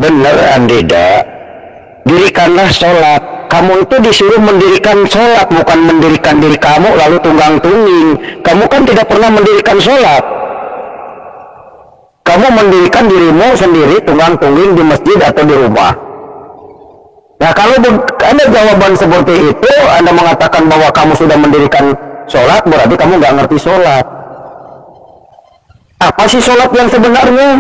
Benar Andida, dirikanlah sholat. Kamu itu disuruh mendirikan sholat, bukan mendirikan diri kamu lalu tunggang tunging. Kamu kan tidak pernah mendirikan sholat. Kamu mendirikan dirimu sendiri tunggang tungging di masjid atau di rumah. Nah, kalau ada jawaban seperti itu, Anda mengatakan bahwa kamu sudah mendirikan sholat, berarti kamu nggak ngerti sholat. Apa sih sholat yang sebenarnya?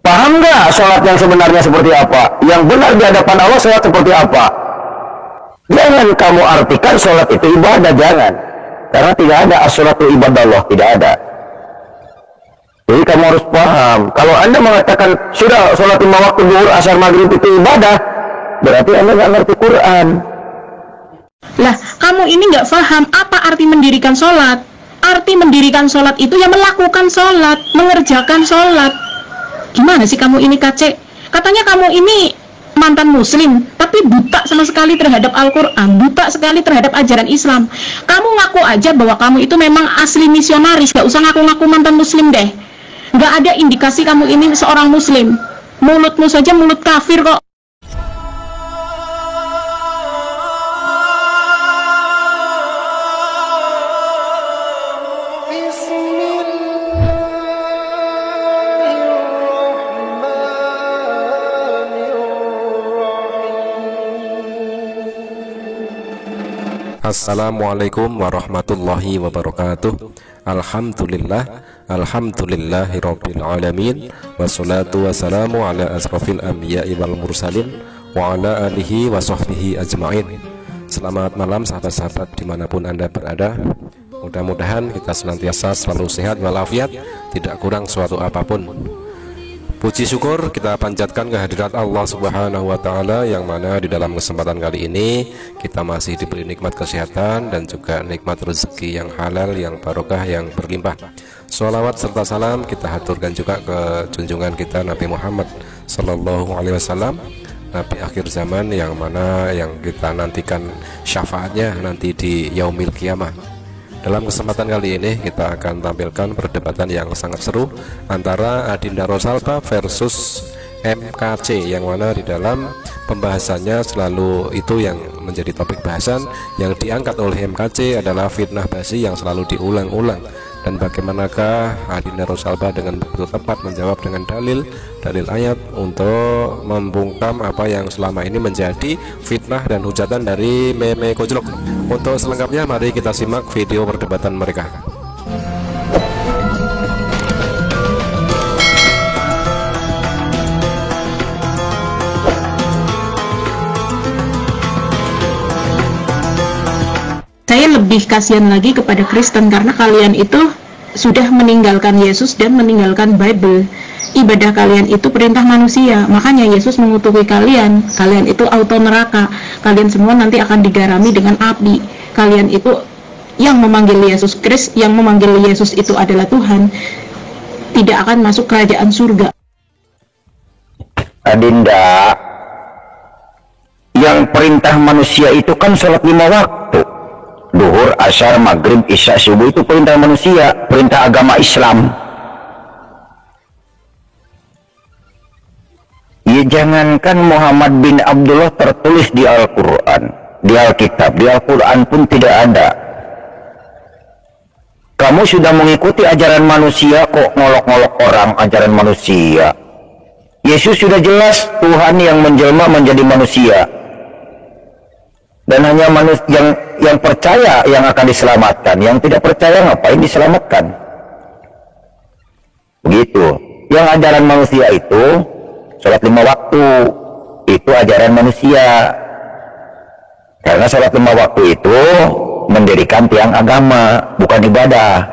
Paham nggak sholat yang sebenarnya seperti apa? Yang benar di hadapan Allah sholat seperti apa? Jangan kamu artikan sholat itu ibadah, jangan. Karena tidak ada as-sholatu ibadallah, tidak ada. Jadi kamu harus paham. Kalau Anda mengatakan sudah sholat 5 waktu zuhur, asar, maghrib itu ibadah, berarti Anda nggak ngerti Quran. Lah, kamu ini nggak paham apa arti mendirikan sholat. Arti mendirikan sholat itu ya melakukan sholat, mengerjakan sholat. Gimana sih kamu ini, Kacek? Katanya kamu ini mantan muslim, tapi buta sama sekali terhadap Al-Quran, buta sekali terhadap ajaran Islam. Kamu ngaku aja bahwa kamu itu memang asli misionaris, gak usah ngaku-ngaku mantan muslim deh. Gak ada indikasi kamu ini seorang muslim. Mulutmu saja mulut kafir kok. Assalamualaikum warahmatullahi wabarakatuh. Alhamdulillahirabbil alamin, wassalatu wassalamu ala asrofil anbiya'i wal mursalin wa ala alihi wa sahbihi ajma'in. Selamat malam sahabat-sahabat dimanapun Anda berada. Mudah-mudahan kita senantiasa selalu sehat walafiat, tidak kurang suatu apapun. Puji syukur kita panjatkan kehadirat Allah Subhanahu wa Ta'ala, yang mana di dalam kesempatan kali ini kita masih diberi nikmat kesehatan dan juga nikmat rezeki yang halal, yang barokah, yang berlimpah. Sholawat serta salam kita haturkan juga ke junjungan kita Nabi Muhammad Sallallahu Alaihi Wasallam, Nabi akhir zaman, yang mana yang kita nantikan syafaatnya nanti di yaumil qiyamah. Dalam kesempatan kali ini kita akan tampilkan perdebatan yang sangat seru antara Adinda Rosalba versus MKC, yang mana di dalam pembahasannya selalu itu yang menjadi topik bahasan. Yang diangkat oleh MKC adalah fitnah basi yang selalu diulang-ulang, dan bagaimanakah Adinda Rosalba dengan betul tepat menjawab dengan dalil ayat untuk membungkam apa yang selama ini menjadi fitnah dan hujatan dari meme kojlok. Untuk selengkapnya mari kita simak video perdebatan mereka. Saya lebih kasihan lagi kepada Kristen, karena kalian itu sudah meninggalkan Yesus dan meninggalkan Bible. Ibadah kalian itu perintah manusia, makanya Yesus mengutuki kalian. Kalian itu auto neraka, kalian semua nanti akan digarami dengan api. Kalian itu yang memanggil Yesus Kristus, yang memanggil Yesus itu adalah Tuhan, tidak akan masuk kerajaan surga. Adinda, yang perintah manusia itu kan sholat 5 waktu, duhur, asar, maghrib, isya, subuh, itu perintah manusia, perintah agama Islam. Ya, jangankan Muhammad bin Abdullah tertulis di Al-Quran, di Alkitab, di Al-Quran pun tidak ada. Kamu sudah mengikuti ajaran manusia kok ngolok-ngolok orang ajaran manusia. Yesus sudah jelas Tuhan yang menjelma menjadi manusia, dan hanya manusia yang percaya yang akan diselamatkan. Yang tidak percaya ngapain diselamatkan? Begitu. Yang ajaran manusia itu sholat 5 waktu, itu ajaran manusia. Karena sholat 5 waktu itu mendirikan tiang agama, bukan ibadah.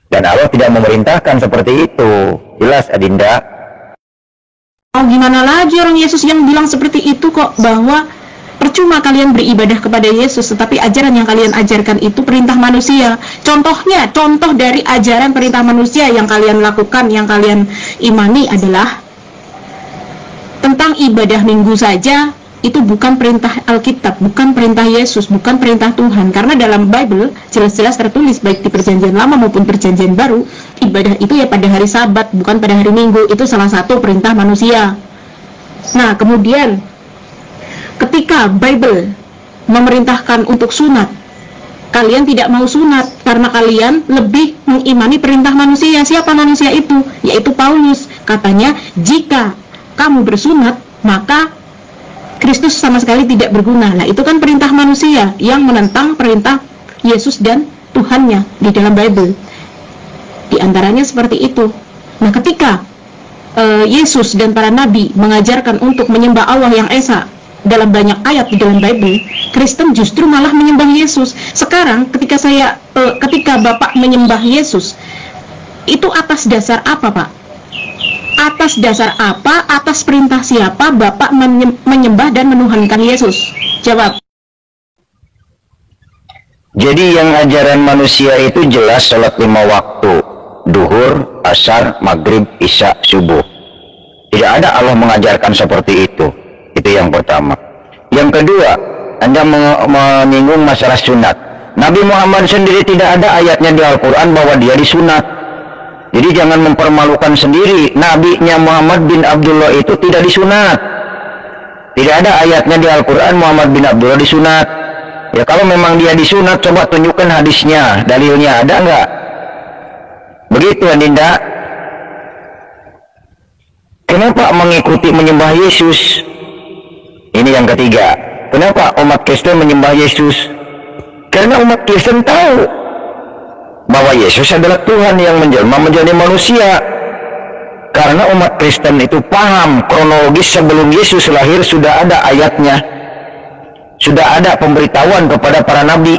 Dan Allah tidak memerintahkan seperti itu. Jelas Adinda? Oh, gimana lagi orang Yesus yang bilang seperti itu kok, bahwa percuma kalian beribadah kepada Yesus, tetapi ajaran yang kalian ajarkan itu perintah manusia. Contohnya, contoh dari ajaran perintah manusia yang kalian lakukan, yang kalian imani adalah tentang ibadah minggu saja. itu bukan perintah Alkitab, bukan perintah Yesus, bukan perintah Tuhan. Karena dalam Bible jelas-jelas tertulis baik di perjanjian lama maupun perjanjian baru, ibadah itu ya pada hari Sabat, bukan pada hari Minggu. Itu salah satu perintah manusia. Nah, kemudian ketika Bible memerintahkan untuk sunat, kalian tidak mau sunat karena kalian lebih mengimani perintah manusia. Siapa manusia itu? Yaitu Paulus. Katanya, jika kamu bersunat, maka Kristus sama sekali tidak berguna. Nah, itu kan perintah manusia yang menentang perintah Yesus dan Tuhannya di dalam Bible. Di antaranya seperti itu. Nah, ketika Yesus dan para nabi mengajarkan untuk menyembah Allah yang Esa dalam banyak ayat di dalam Bible, Kristen justru malah menyembah Yesus. Sekarang ketika Bapak menyembah Yesus, itu atas dasar apa, Pak? Atas dasar apa, atas perintah siapa Bapak menyembah dan menuhankan Yesus? Jawab. Jadi yang ajaran manusia itu jelas sholat 5 waktu, duhur, asar, maghrib, isya, subuh. Tidak ada Allah mengajarkan seperti itu. Itu yang pertama. Yang kedua, Anda menyinggung masalah sunat. Nabi Muhammad sendiri tidak ada ayatnya di Al-Quran bahwa dia disunat. Jadi jangan mempermalukan sendiri. Nabinya Muhammad bin Abdullah itu tidak disunat. Tidak ada ayatnya di Al-Quran Muhammad bin Abdullah disunat. Ya kalau memang dia disunat, coba tunjukkan hadisnya, dalilnya ada enggak? Begitu, Adinda. Kenapa mengikuti menyembah Yesus? Ini yang ketiga. Kenapa umat Kristen menyembah Yesus? Karena umat Kristen tahu bahwa Yesus adalah Tuhan yang menjelma menjadi manusia. Karena umat Kristen itu paham kronologis sebelum Yesus lahir sudah ada ayatnya, sudah ada pemberitahuan kepada para nabi,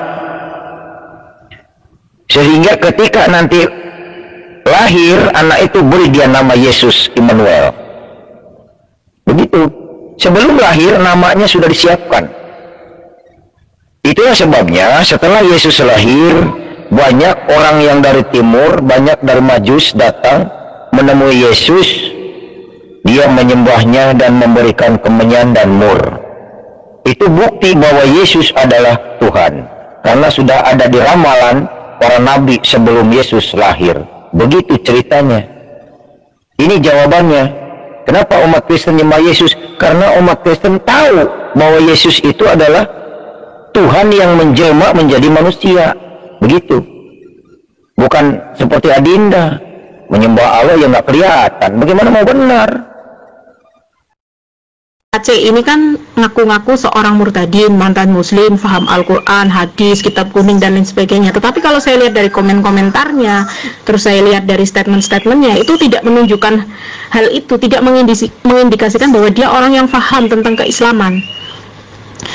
sehingga ketika nanti lahir anak itu beri dia nama Yesus Immanuel. Begitu. Sebelum lahir namanya sudah disiapkan. Itulah sebabnya setelah Yesus lahir, banyak orang yang dari timur, banyak dari Majus datang menemui Yesus. Dia menyembahnya dan memberikan kemenyan dan mur. Itu bukti bahwa Yesus adalah Tuhan, karena sudah ada di ramalan para nabi sebelum Yesus lahir. Begitu ceritanya. Ini jawabannya. Kenapa umat Kristen menyembah Yesus? Karena umat Kristen tahu bahwa Yesus itu adalah Tuhan yang menjelma menjadi manusia. Begitu. Bukan seperti Adinda menyembah Allah yang nggak kelihatan. Bagaimana mau benar? Aceh ini kan ngaku-ngaku seorang murtadin, mantan muslim, faham Al-Quran, hadis, kitab kuning, dan lain sebagainya. Tetapi kalau saya lihat dari komen-komentarnya, terus saya lihat dari statement-statementnya, itu tidak menunjukkan hal itu, tidak mengindikasikan bahwa dia orang yang faham tentang keislaman.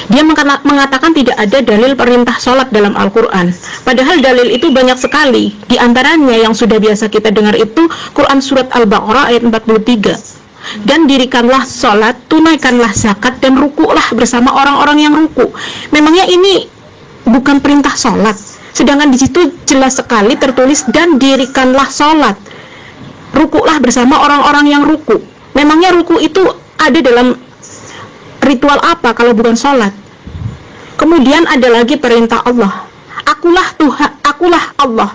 Dia mengatakan tidak ada dalil perintah sholat dalam Al-Quran. Padahal dalil itu banyak sekali. Di antaranya yang sudah biasa kita dengar itu Quran Surat Al-Baqarah ayat 43. Dan dirikanlah sholat, tunaikanlah zakat, dan rukuklah bersama orang-orang yang ruku. Memangnya ini bukan perintah sholat? Sedangkan di situ jelas sekali tertulis dan dirikanlah sholat, rukuklah bersama orang-orang yang ruku. Memangnya ruku itu ada dalam ritual apa kalau bukan sholat? Kemudian ada lagi perintah Allah. Akulah Tuhan, akulah Allah,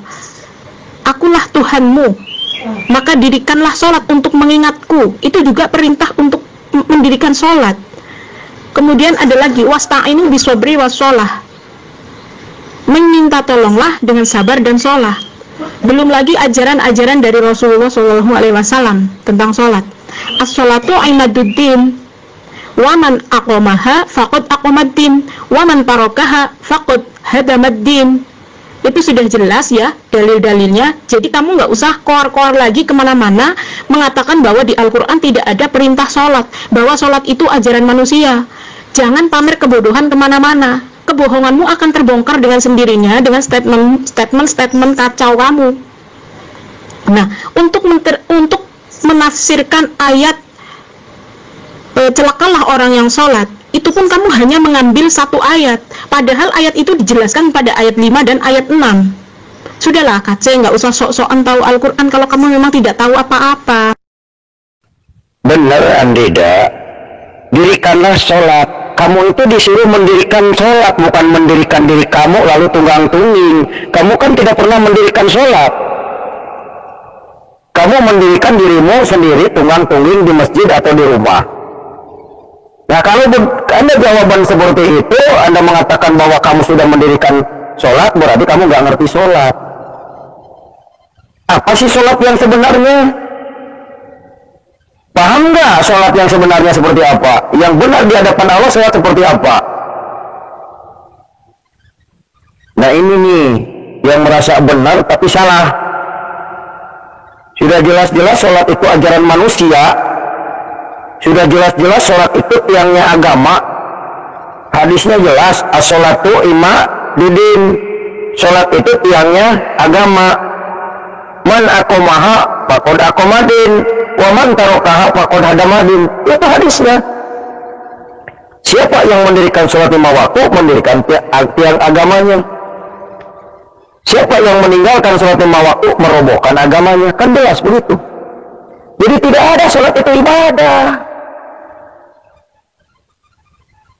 akulah Tuhanmu, maka dirikanlah sholat untuk mengingatku. Itu juga perintah untuk mendirikan sholat. Kemudian ada lagi wasta'inu biswabri wassolah, meminta tolonglah dengan sabar dan sholat. Belum lagi ajaran-ajaran dari Rasulullah SAW tentang sholat. As-sholatu imaduddin, waman aqomaha faqad aqomaddin, waman parokaha faqad hadamaddin. Itu sudah jelas ya dalil-dalilnya. Jadi kamu nggak usah koar-koar lagi kemana-mana mengatakan bahwa di Al-Quran tidak ada perintah sholat, bahwa sholat itu ajaran manusia. Jangan pamer kebodohan kemana-mana. Kebohonganmu akan terbongkar dengan sendirinya dengan statement kacau kamu. Nah, untuk menafsirkan ayat celakalah orang yang sholat, itu pun kamu hanya mengambil satu ayat, padahal ayat itu dijelaskan pada ayat 5 dan ayat 6. Sudahlah Kace, nggak usah sok-sokan tahu Al-Quran kalau kamu memang tidak tahu apa-apa. Benar, Andida. Dirikanlah sholat. Kamu itu disuruh mendirikan sholat, bukan mendirikan diri kamu lalu tunggang-tunging. Kamu kan tidak pernah mendirikan sholat. Kamu mendirikan dirimu sendiri tunggang-tunging di masjid atau di rumah. Nah, kalau Anda jawaban seperti itu, Anda mengatakan bahwa kamu sudah mendirikan sholat, berarti kamu nggak ngerti sholat. Apa sih sholat yang sebenarnya? Paham nggak sholat yang sebenarnya seperti apa? Yang benar di hadapan Allah sholat seperti apa? Nah, ini nih yang merasa benar tapi salah. Sudah jelas-jelas sholat itu ajaran manusia. Sudah jelas-jelas sholat itu tiangnya agama. Hadisnya jelas, as-sholatu ima didin. Sholat itu tiangnya agama. Man akomaha faqad akomadin, wa man tarokaha faqad hadamadin. Itu hadisnya. Siapa yang mendirikan sholat 5 waktu, mendirikan tiang agamanya. Siapa yang meninggalkan sholat 5 waktu, merobohkan agamanya. Kan jelas begitu. Jadi tidak ada sholat itu ibadah.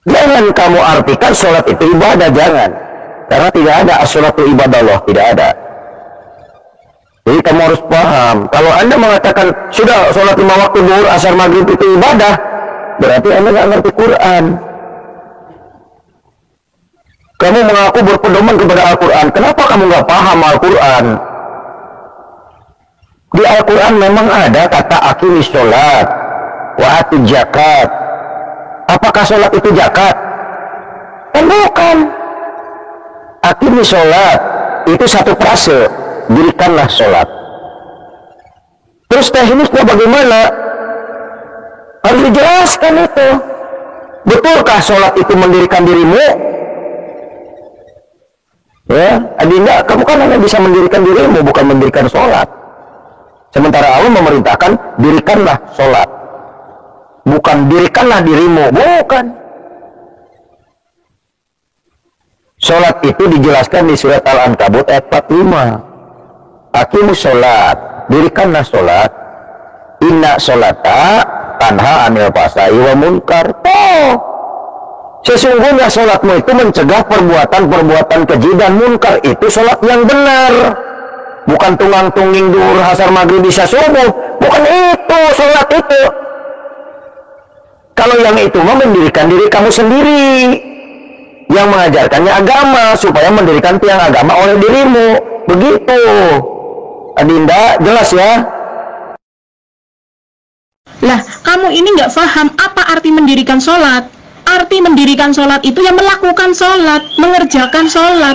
Jangan kamu artikan sholat itu ibadah, jangan. Karena tidak ada as-sholatu ibadallah, tidak ada. Jadi kamu harus paham. Kalau Anda mengatakan sudah sholat 5 waktu zuhur, asar, maghrib itu ibadah, berarti Anda nggak ngerti Quran. Kamu mengaku berpedoman kepada Al-Quran. Kenapa kamu nggak paham Al-Quran? Di Al-Quran memang ada kata aqimis sholat, wa atij zakat. Apakah sholat itu zakat? Kan bukan. Aqimis sholat itu satu frase, dirikanlah sholat. Terus teknisnya bagaimana? Harus dijelaskan itu. Betulkah sholat itu mendirikan dirimu? Ya, adinda, kamu kan hanya bisa mendirikan dirimu, bukan mendirikan sholat. Sementara Allah memerintahkan dirikanlah sholat, bukan dirikanlah dirimu, bukan. Sholat itu dijelaskan di surat Al-Ankabut ayat 45. Aqimus sholat, dirikanlah sholat. Inna sholata tanha anil fahsya'i wa munkar. Sesungguhnya sholatmu itu mencegah perbuatan-perbuatan keji dan munkar. Itu sholat yang benar, bukan tunggang-tunging duhur, asar, maghrib, isya, subuh. Bukan itu sholat itu. Kalau yang itu mah mendirikan diri kamu sendiri, yang mengajarkannya agama, supaya mendirikan tiang agama oleh dirimu. Begitu Adinda, jelas ya? Lah, kamu ini nggak paham apa arti mendirikan sholat. Arti mendirikan sholat itu yang melakukan sholat, mengerjakan sholat.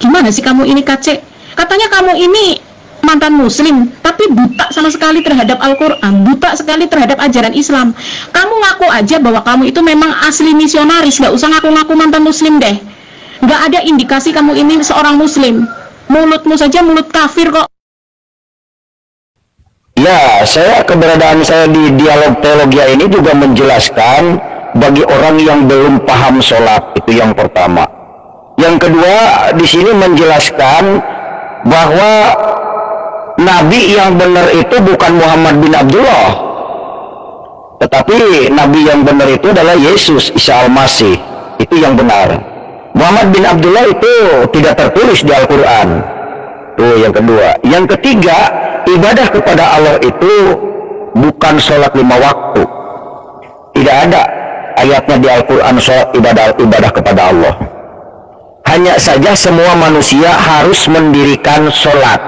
Gimana sih kamu ini, Kacek? Katanya kamu ini mantan muslim, tapi buta sama sekali terhadap Al-Quran, buta sekali terhadap ajaran Islam. Kamu ngaku aja bahwa kamu itu memang asli misionaris, nggak usah ngaku-ngaku mantan muslim deh. Nggak ada indikasi kamu ini seorang muslim. Mulutmu saja mulut kafir kok. Ya, keberadaan saya di dialog teologi ini juga menjelaskan bagi orang yang belum paham sholat, itu yang pertama. Yang kedua, di sini menjelaskan bahwa Nabi yang benar itu bukan Muhammad bin Abdullah, tetapi Nabi yang benar itu adalah Yesus, Isa Al-Masih. Itu yang benar. Muhammad bin Abdullah itu tidak tertulis di Al-Quran. Itu yang kedua. Yang ketiga, ibadah kepada Allah itu bukan sholat 5 waktu. Tidak ada ayatnya di Al-Quran sholat ibadah kepada Allah. Hanya saja semua manusia harus mendirikan sholat,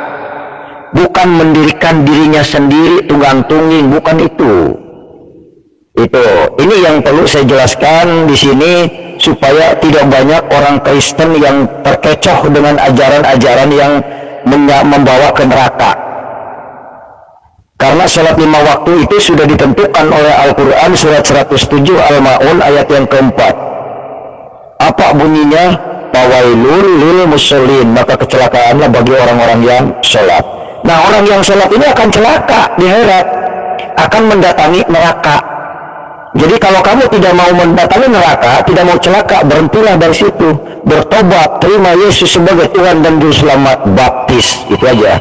bukan mendirikan dirinya sendiri tunggang-tunging, bukan itu. Ini yang perlu saya jelaskan di sini supaya tidak banyak orang Kristen yang terkecoh dengan ajaran-ajaran yang membawa ke neraka. Karena sholat 5 waktu itu sudah ditentukan oleh Al-Quran surat 107 Al-Ma'un ayat yang keempat. Apa bunyinya? Fawailul lil musallin, maka kecelakaanlah bagi orang-orang yang sholat. Nah, orang yang sholat ini akan celaka di akhirat, akan mendatangi neraka. Jadi kalau kamu tidak mau mendatangi neraka, tidak mau celaka, berhentilah dari situ, bertobat, terima Yesus sebagai Tuhan dan Juru Selamat, baptis, itu aja.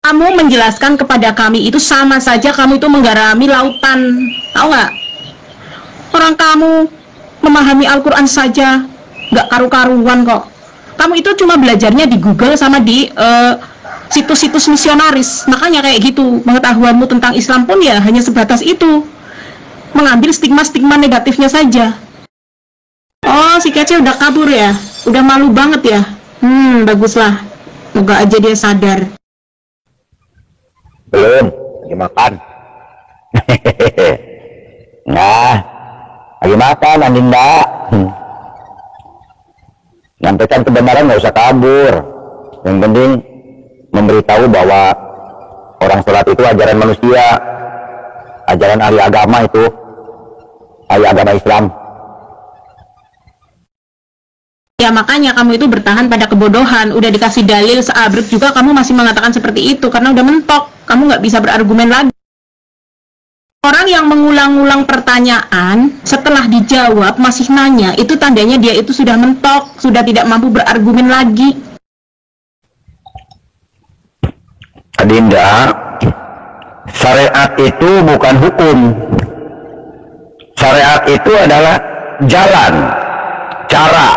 Kamu menjelaskan kepada kami itu sama saja kamu itu menggarami lautan, tahu nggak? Orang kamu memahami Al-Quran saja nggak karu-karuan kok. Kamu itu cuma belajarnya di Google sama di situs-situs misionaris. Makanya kayak gitu, pengetahuanmu tentang Islam pun ya hanya sebatas itu, mengambil stigma-stigma negatifnya saja. Oh, si Kece udah kabur ya, udah malu banget ya. Baguslah, moga aja dia sadar. Belum, lagi makan. Nah, lagi makan Andinda. Nyampaikan kebenaran, nggak usah kabur. Yang penting memberitahu bahwa orang sholat itu ajaran manusia, ajaran ahli agama itu, ahli agama Islam. Ya makanya kamu itu bertahan pada kebodohan. Udah dikasih dalil seabrek juga kamu masih mengatakan seperti itu karena udah mentok. Kamu nggak bisa berargumen lagi. Orang yang mengulang-ulang pertanyaan setelah dijawab masih nanya, itu tandanya dia itu sudah mentok, sudah tidak mampu berargumen lagi. Adinda, syariat itu bukan hukum. Syariat itu adalah jalan, cara.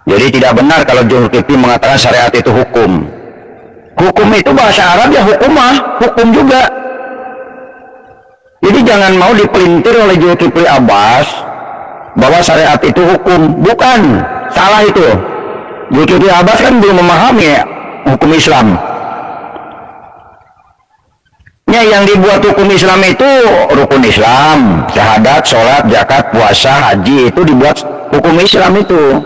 Jadi tidak benar kalau Zulkifli mengatakan syariat itu hukum. Hukum itu bahasa Arab ya hukumah, hukum juga. Jadi jangan mau dipelintir oleh Zulkifli Abbas bahwa syariat itu hukum. Bukan, salah itu. Zulkifli Abbas kan belum memahami hukum Islam. Ya, yang dibuat hukum Islam itu rukun Islam, syahadat, sholat, zakat, puasa, haji, itu dibuat hukum Islam itu.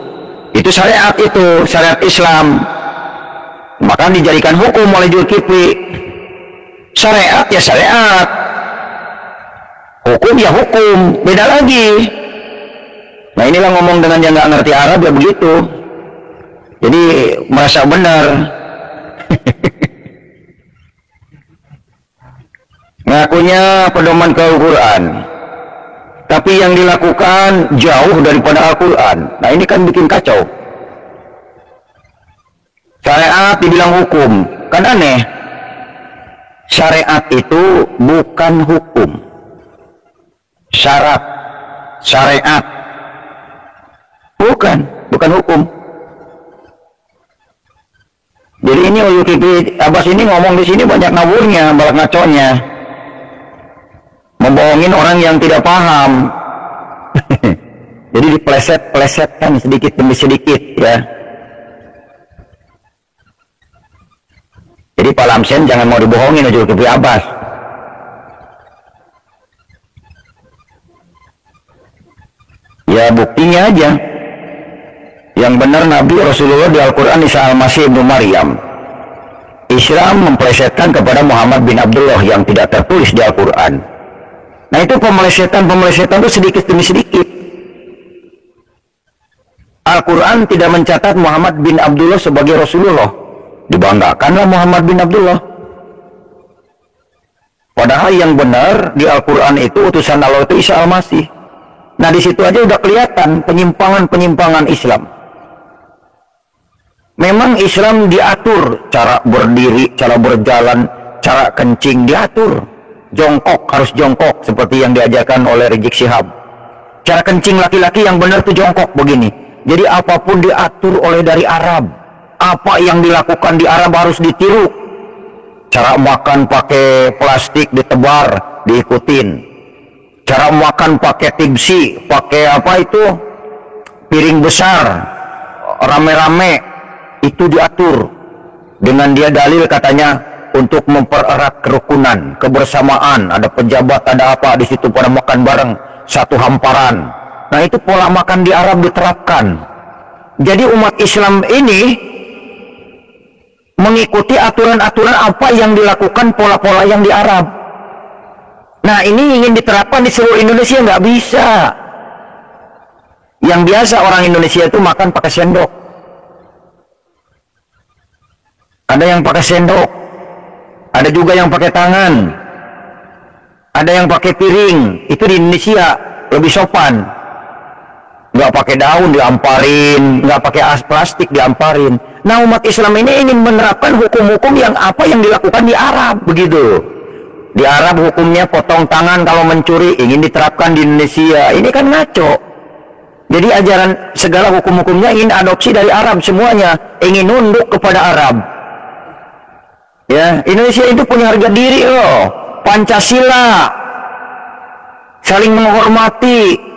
Itu syariat itu, syariat Islam. Maka dijadikan hukum oleh Zulkifli. Syariat ya syariat. Hukum ya hukum, beda lagi. Nah inilah ngomong dengan yang nggak ngerti Arab ya begitu. Jadi merasa benar. Ngakunya pedoman ke Al-Quran, tapi yang dilakukan jauh daripada Al-Quran. Nah ini kan bikin kacau. Syariat dibilang hukum, kan aneh. Syariat itu bukan hukum. Syarat, syariat, bukan hukum. Jadi ini Zulkifli Abbas ini ngomong di sini banyak ngawurnya, balak ngaconya, membohongin orang yang tidak paham. Jadi dipeleset-pelesetkan sedikit demi sedikit ya. Jadi Pak Lamsen jangan mau dibohongin Zulkifli Abbas. Ya buktinya aja. Yang benar Nabi Rasulullah di Al-Quran Isa Al-Masih Ibnu Maryam. Islam mempelesetkan kepada Muhammad bin Abdullah yang tidak tertulis di Al-Quran. Nah itu pemelesetan itu sedikit demi sedikit. Al-Quran tidak mencatat Muhammad bin Abdullah sebagai Rasulullah. Dibanggakanlah Muhammad bin Abdullah. Padahal yang benar di Al-Quran itu utusan Allah itu Isa Al-Masih. Nah di situ aja udah kelihatan penyimpangan Islam. Memang Islam diatur cara berdiri, cara berjalan, cara kencing diatur. Jongkok harus jongkok seperti yang diajarkan oleh Rizik Syihab. Cara kencing laki-laki yang benar tuh jongkok begini. Jadi apapun diatur oleh dari Arab. Apa yang dilakukan di Arab harus ditiru. Cara makan pakai plastik ditebar, diikutin. Cara makan pakai tibsi, pakai apa itu, piring besar, rame-rame, itu diatur. Dengan dia dalil katanya untuk mempererat kerukunan, kebersamaan, ada pejabat, ada apa di situ pada makan bareng, satu hamparan. Nah itu pola makan di Arab diterapkan. Jadi umat Islam ini mengikuti aturan-aturan apa yang dilakukan pola-pola yang di Arab. Nah ini ingin diterapkan di seluruh Indonesia nggak bisa. Yang biasa orang Indonesia itu makan pakai sendok. Ada yang pakai sendok. Ada juga yang pakai tangan. Ada yang pakai piring. Itu di Indonesia lebih sopan. Nggak pakai daun diamparin, nggak pakai as plastik diamparin. Nah umat Islam ini ingin menerapkan hukum-hukum yang apa yang dilakukan di Arab begitu. Di Arab hukumnya potong tangan kalau mencuri, ingin diterapkan di Indonesia. Ini kan ngaco. Jadi ajaran segala hukum-hukumnya ingin adopsi dari Arab semuanya, ingin nunduk kepada Arab. Ya, Indonesia itu punya harga diri loh. Pancasila, saling menghormati.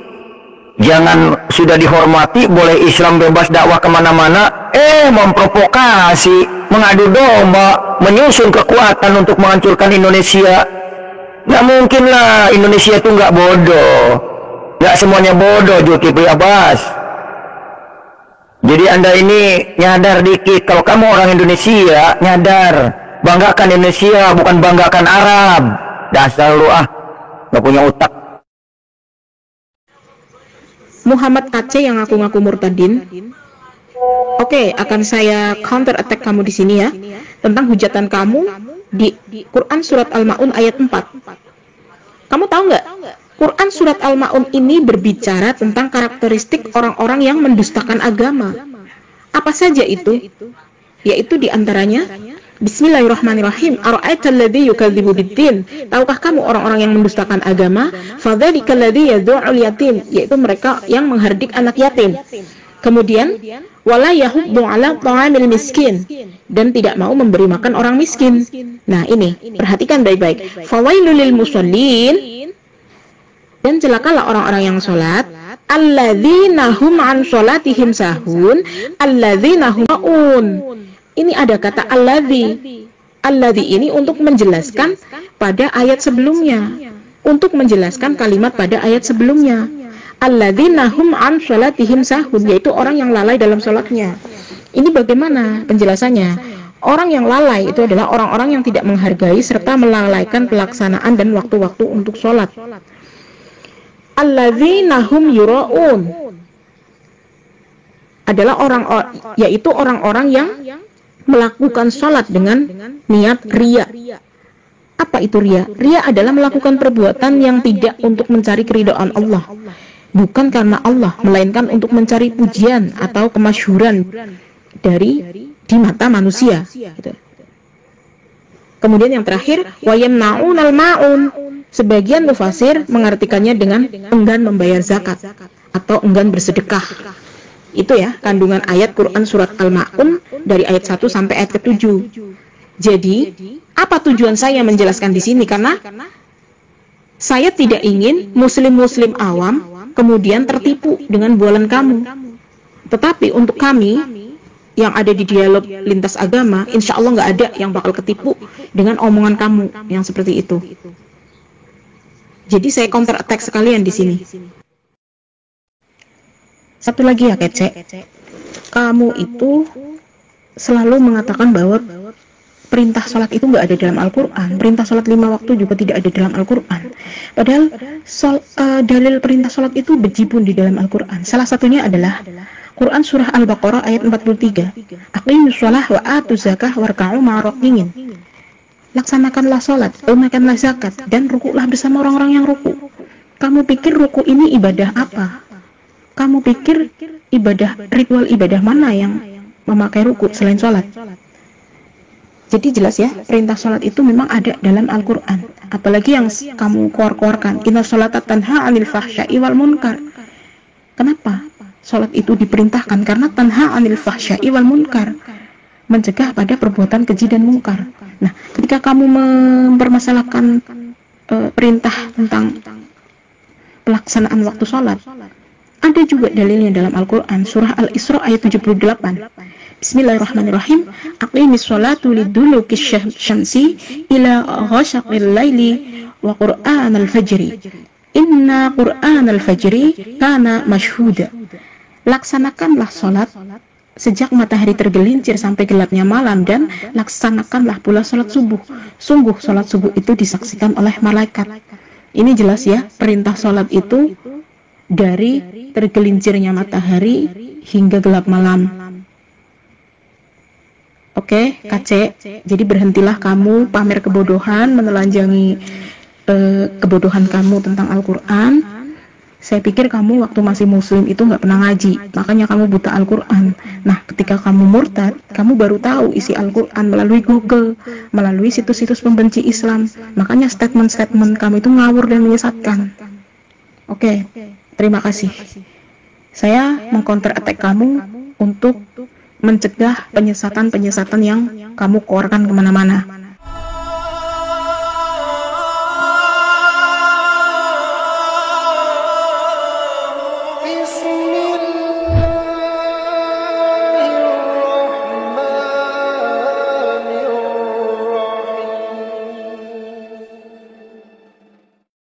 Jangan sudah dihormati, boleh Islam bebas dakwah kemana-mana, memprovokasi, mengadu domba, menyusun kekuatan untuk menghancurkan Indonesia. Nggak mungkin lah, Indonesia itu nggak bodoh. Nggak semuanya bodoh, Zulkifli Abbas. Jadi Anda ini nyadar dikit, kalau kamu orang Indonesia, nyadar. Banggakan Indonesia, bukan banggakan Arab. Dasar lu nggak punya otak. Muhammad Aceh yang ngaku-ngaku murtadin. Oke, akan saya counter attack kamu di sini ya, tentang hujatan kamu di Quran surat Al-Ma'un ayat 4. Kamu tahu nggak? Quran surat Al-Ma'un ini berbicara tentang karakteristik orang-orang yang mendustakan agama. Apa saja itu? Yaitu diantaranya, Bismillahirrahmanirrahim. Ara'aital ladzi yukadzibu biddin. Tahukah kamu orang-orang yang mendustakan agama? Fadzalikal ladzi yad'ul yatim, yaitu mereka yang menghardik anak yatim. Kemudian, wala yahuddu 'ala ta'amil miskin, dan tidak mau memberi makan orang miskin. Nah, ini perhatikan baik-baik. Fawailul lil musallin, dan celakalah orang-orang yang salat, alladzina hum 'an shalatihim sahun, alladzina hum ma'un. Ini ada kata alladzi. Alladzi ini untuk menjelaskan pada ayat sebelumnya. Untuk menjelaskan kalimat pada ayat sebelumnya. Alladzina hum an sholatihim sahun, yaitu orang yang lalai dalam sholatnya. Ini bagaimana penjelasannya? Orang yang lalai itu adalah orang-orang yang tidak menghargai serta melalaikan pelaksanaan dan waktu-waktu untuk sholat. Alladzina hum yura'un adalah yaitu orang-orang yang melakukan sholat dengan niat riya. Apa itu riya? Riya adalah melakukan perbuatan yang tidak untuk mencari keridhaan Allah, bukan karena Allah, melainkan untuk mencari pujian atau kemasyhuran di mata manusia. Gitu. Kemudian yang terakhir, wayamna'unal ma'un. Sebagian mufasir mengartikannya dengan enggan membayar zakat atau enggan bersedekah. Itu ya kandungan ayat Quran surat Al-Ma'un dari ayat 1 sampai ayat ke-7. Jadi, apa tujuan saya menjelaskan di sini? Karena saya tidak ingin muslim-muslim awam kemudian tertipu dengan bualan kamu. Tetapi untuk kami yang ada di dialog lintas agama, insya Allah nggak ada yang bakal ketipu dengan omongan kamu yang seperti itu. Jadi saya counter attack sekalian di sini. Satu lagi ya kece, kamu itu selalu mengatakan bahwa perintah sholat itu nggak ada dalam Al-Quran. Perintah sholat 5 waktu juga tidak ada dalam Al-Quran. Padahal dalil perintah sholat itu bejibun di dalam Al-Quran. Salah satunya adalah Quran surah Al-Baqarah ayat 43. Aqimus sholah wa atuz zakah warka'u ma'araqiyin. Laksanakanlah sholat, tunaikanlah zakat, dan rukuklah bersama orang-orang yang ruku. Kamu pikir ruku ini ibadah apa? Kamu pikir ritual ibadah mana yang memakai ruku selain sholat? Jadi jelas ya, perintah sholat itu memang ada dalam Al-Quran. Apalagi yang kamu keluarkan, inna sholata tanha 'anil fahsya'i wal munkar. Kenapa sholat itu diperintahkan? Karena tanha 'anil fahsya'i wal munkar, mencegah pada perbuatan keji dan mungkar. Nah, ketika kamu mempermasalahkan perintah tentang pelaksanaan waktu sholat, ada juga dalilnya dalam Al-Quran, surah Al-Isra ayat 78. Bismillahirrahmanirrahim. Aqimis sholatu liduluki syamsi ila ghasaqil laili wa qur'anal fajri. Inna qur'anal fajri kana mashhuda. Laksanakanlah sholat sejak matahari tergelincir sampai gelapnya malam, dan laksanakanlah pula sholat subuh. Sungguh sholat subuh itu disaksikan oleh malaikat. Ini jelas ya, perintah sholat itu dari tergelincirnya matahari hingga gelap malam. Oke, KC, jadi berhentilah kamu pamer kebodohan, menelanjangi kebodohan kamu tentang Al-Quran. Saya pikir kamu waktu masih muslim itu nggak pernah ngaji, makanya kamu buta Al-Quran. Nah, ketika kamu murtad, kamu baru tahu isi Al-Quran melalui Google, melalui situs-situs pembenci Islam. Makanya statement-statement kamu itu ngawur dan menyesatkan. Oke, terima kasih. Saya mengcounter attack kamu untuk mencegah penyesatan-penyesatan yang kamu keluarkan kemana-mana.